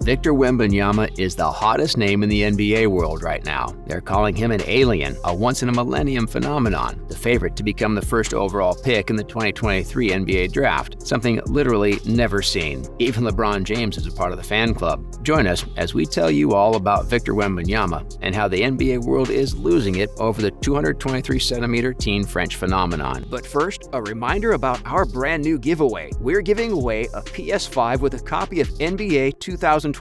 Victor Wembanyama is the hottest name in the NBA world right now. They're calling him an alien, a once-in-a-millennium phenomenon, the favorite to become the first overall pick in the 2023 NBA draft, something literally never seen. Even LeBron James is a part of the fan club. Join us as we tell you all about Victor Wembanyama and how the NBA world is losing it over the 223-centimeter teen French phenomenon. But first, a reminder about our brand new giveaway. We're giving away a PS5 with a copy of NBA 2022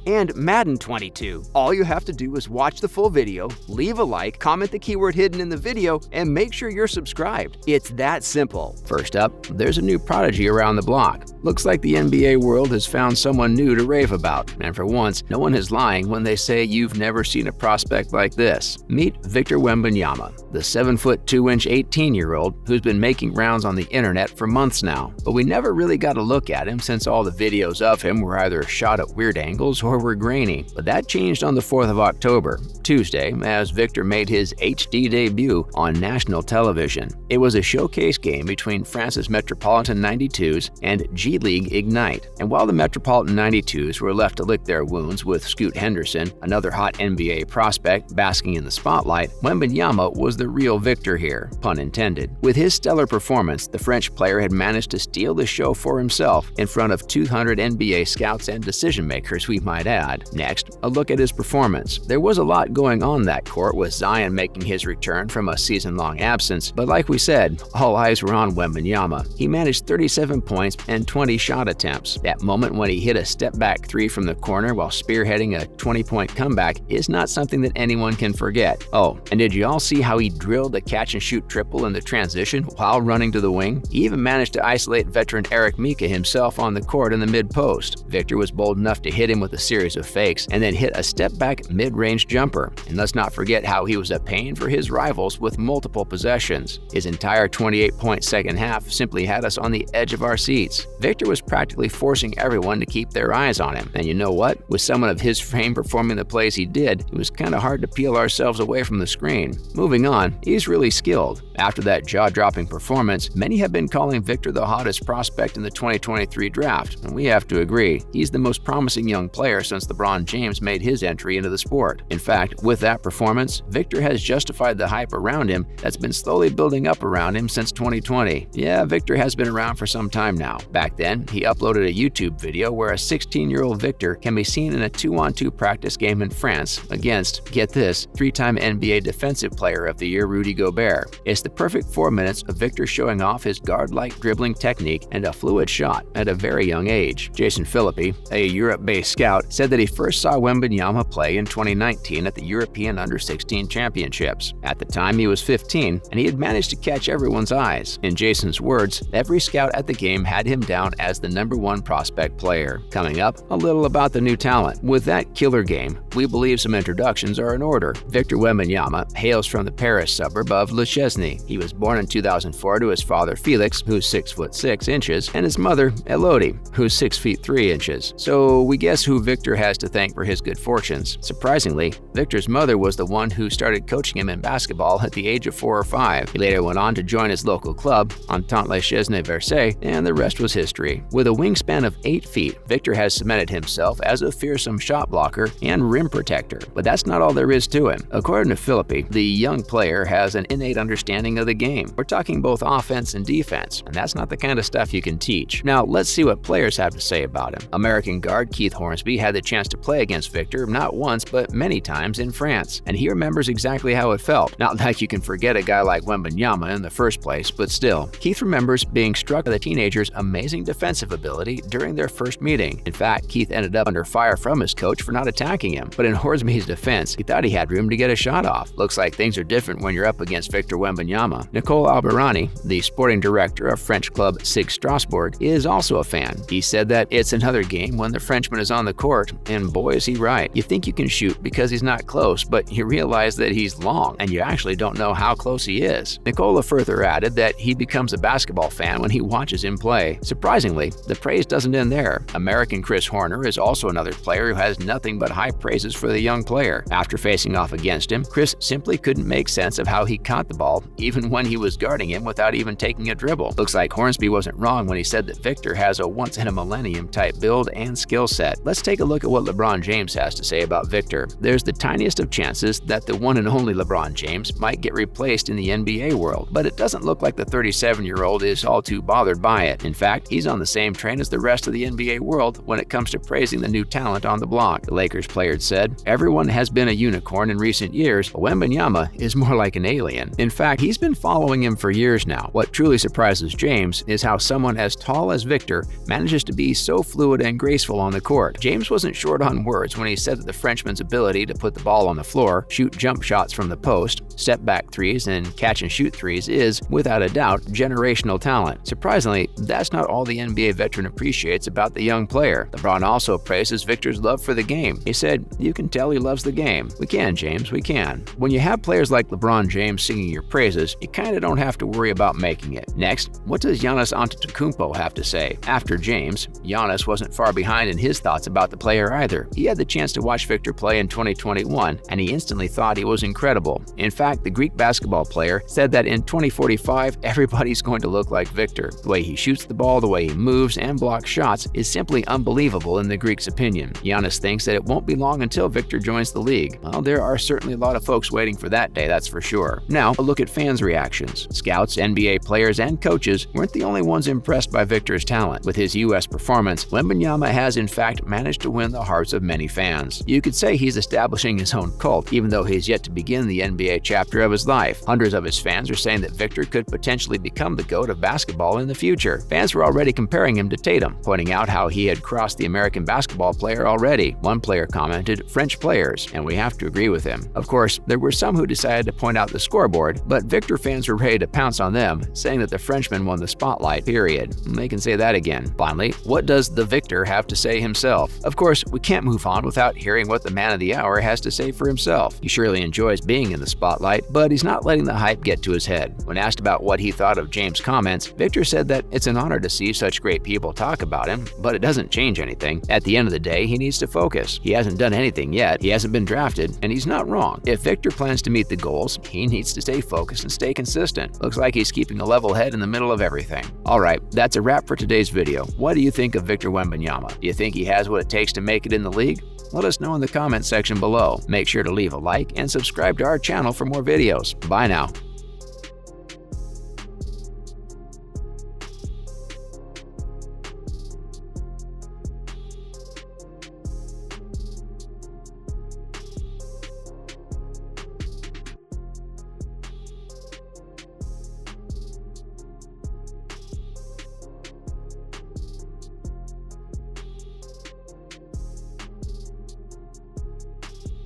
and Madden 22. All you have to do is watch the full video, leave a like, comment the keyword hidden in the video, and make sure you're subscribed. It's that simple. First up, there's a new prodigy around the block. Looks like the NBA world has found someone new to rave about, and for once, no one is lying when they say you've never seen a prospect like this. Meet Victor Wembanyama, the 7'2" 18-year-old who's been making rounds on the internet for months now. But we never really got a look at him since all the videos of him were either shot at weird angles or were grainy. But that changed on the 4th of October, Tuesday, as Victor made his HD debut on national television. It was a showcase game between France's Metropolitan 92s and G League Ignite. And while the Metropolitan 92s were left to lick their wounds with Scoot Henderson, another hot NBA prospect basking in the spotlight, Wembanyama was the real Victor here, pun intended. With his stellar performance, the French player had managed to steal the show for himself in front of 200 NBA scouts and decision-makers, we might add. Next, a look at his performance. There was a lot going on that court, with Zion making his return from a season-long absence, but like we said, all eyes were on Wembanyama. He managed 37 points and 20 shot attempts. That moment when he hit a step-back three from the corner while spearheading a 20-point comeback is not something that anyone can forget. Oh, and did you all see how he drilled the catch-and-shoot triple in the transition while running to the wing? He even managed to isolate veteran Eric Mika himself on the court in the mid-post. Victor was bold enough to hit him with a series of fakes and then hit a step-back mid-range jumper. And let's not forget how he was a pain for his rivals with multiple possessions. His entire 28-point second half simply had us on the edge of our seats. Victor was practically forcing everyone to keep their eyes on him. And you know what? With someone of his frame performing the plays he did, it was kind of hard to peel ourselves away from the screen. Moving on, he's really skilled. After that jaw-dropping performance, many have been calling Victor the hottest prospect in the 2023 draft, and we have to agree. He's the most promising young player since LeBron James made his entry into the sport. In fact, with that performance, Victor has justified the hype around him that's been slowly building up around him since 2020. Yeah, Victor has been around for some time now. Back then, he uploaded a YouTube video where a 16-year-old Victor can be seen in a 2-on-2 practice game in France against, get this, 3-time NBA Defensive Player of the Year Rudy Gobert. It's the perfect 4 minutes of Victor showing off his guard-like dribbling technique and a fluid shot at a very young age. Jason Philippi, a Europe-based scout, said that he first saw Wembanyama play in 2019 at the European Under-16 Championships. At the time, he was 15, and he had managed to catch everyone's eyes. In Jason's words, every scout at the game had him down as the #1 prospect player. Coming up, a little about the new talent. With that killer game, we believe some introductions are in order. Victor Wembanyama hails from the Paris suburb of Le Chesnay. He was born in 2004 to his father Felix, who's 6'6" and his mother Elodie, who's 6'3". So we guess who Victor has to thank for his good fortunes. Surprisingly, Victor's mother was the one who started coaching him in basketball at the age of 4 or 5. He later went on to join his local club, Entente Le Chesnay Versailles, and the rest was history. With a wingspan of 8 feet, Victor has cemented himself as a fearsome shot blocker and rim protector. But that's not all there is to him. According to Philippi, the young player has an innate understanding of the game. We're talking both offense and defense, and that's not the kind of stuff you can teach. Now, let's see what players have to say about him. American guard Keith Hornsby had the chance to play against Victor not once but many times in France, and he remembers exactly how it felt. Not like you can forget a guy like Wembanyama in the first place, but still. Keith remembers being struck by the teenager's amazing defensive ability during their first meeting. In fact, Keith ended up under fire from his coach for not attacking him, but in Hornsby's defense, he thought he had room to get a shot off. Looks like things are different when you're up against Victor Wembanyama. Nicole Alberani, the sporting director of French club SIG Strasbourg, is also a fan. He said that it's another game when the Frenchman is on the court, and boy is he right. You think you can shoot because he's not close, but you realize that he's long, and you actually don't know how close he is. Nicola further added that he becomes a basketball fan when he watches him play. Surprisingly, the praise doesn't end there. American Chris Horner is also another player who has nothing but high praises for the young player. After facing off against him, Chris simply couldn't make sense of how he caught the ball even when he was guarding him without even taking a dribble. Looks like Hornsby wasn't wrong when he said that Victor has a once-in-a-millennium type build and skill set. Let's take a look at what LeBron James has to say about Victor. There's the tiniest of chances that the one and only LeBron James might get replaced in the NBA world, but it doesn't look like the 37-year-old is all too bothered by it. In fact, he's on the same train as the rest of the NBA world when it comes to praising the new talent on the block. The Lakers player said, "Everyone has been a unicorn in recent years, but Wembanyama is more like an alien." In fact, he's been following him for years now. What truly surprises James is how someone as tall as Victor manages to be so fluid and graceful on the court. James wasn't short on words when he said that the Frenchman's ability to put the ball on the floor, shoot jump shots from the post, step back threes, and catch and shoot threes is, without a doubt, generational talent. Surprisingly, that's not all the NBA veteran appreciates about the young player. LeBron also praises Victor's love for the game. He said, "You can tell he loves the game." We can, James, we can. When you have players like LeBron James singing your praises, you kinda don't have to worry about making it. Next, what does Giannis Antetokounmpo have to say? After James, Giannis wasn't far behind in his thoughts about the player either. He had the chance to watch Victor play in 2021, and he instantly thought he was incredible. In fact, the Greek basketball player said that in 2045, everybody's going to look like Victor. The way he shoots the ball, the way he moves and blocks shots is simply unbelievable in the Greeks' opinion. Giannis thinks that it won't be long until Victor joins the league. Well, there are certainly a lot of folks waiting for that day, that's for sure. Now, a look at fans' reactions. Scouts, NBA players, and coaches weren't the only ones impressed by Victor's talent. With his U.S. performance, Wembanyama has in fact managed to win the hearts of many fans. You could say he's establishing his own cult, even though he's yet to begin the NBA chapter of his life. Hundreds of his fans are saying that Victor could potentially become the GOAT of basketball in the future. Fans were already comparing him to Tatum, pointing out how he had crossed the American basketball player already. One player commented, "French players," and we have to agree with him. Of course, there were some who decided to point out the scoreboard, but Victor fans were ready to pounce on them, saying that the Frenchman won the spotlight, period. They can say that again. Finally, what does the Victor have to say himself? Of course, we can't move on without hearing what the man of the hour has to say for himself. He surely enjoys being in the spotlight, but he's not letting the hype get to his head. When asked about what he thought of James' comments, Victor said that it's an honor to see such great people talk about him, but it doesn't change anything. At the end of the day, he needs to focus. He hasn't done anything yet, he hasn't been drafted, and he's not wrong. If Victor plans to meet the goals, he needs to stay focused and stay consistent. Looks like he's keeping a level head in the middle of everything. Alright, that's a wrap for today's video. What do you think of Victor Wembanyama? Do you think he has what it takes to make it in the league? Let us know in the comment section below. Make sure to leave a like and subscribe to our channel for more videos. Bye now.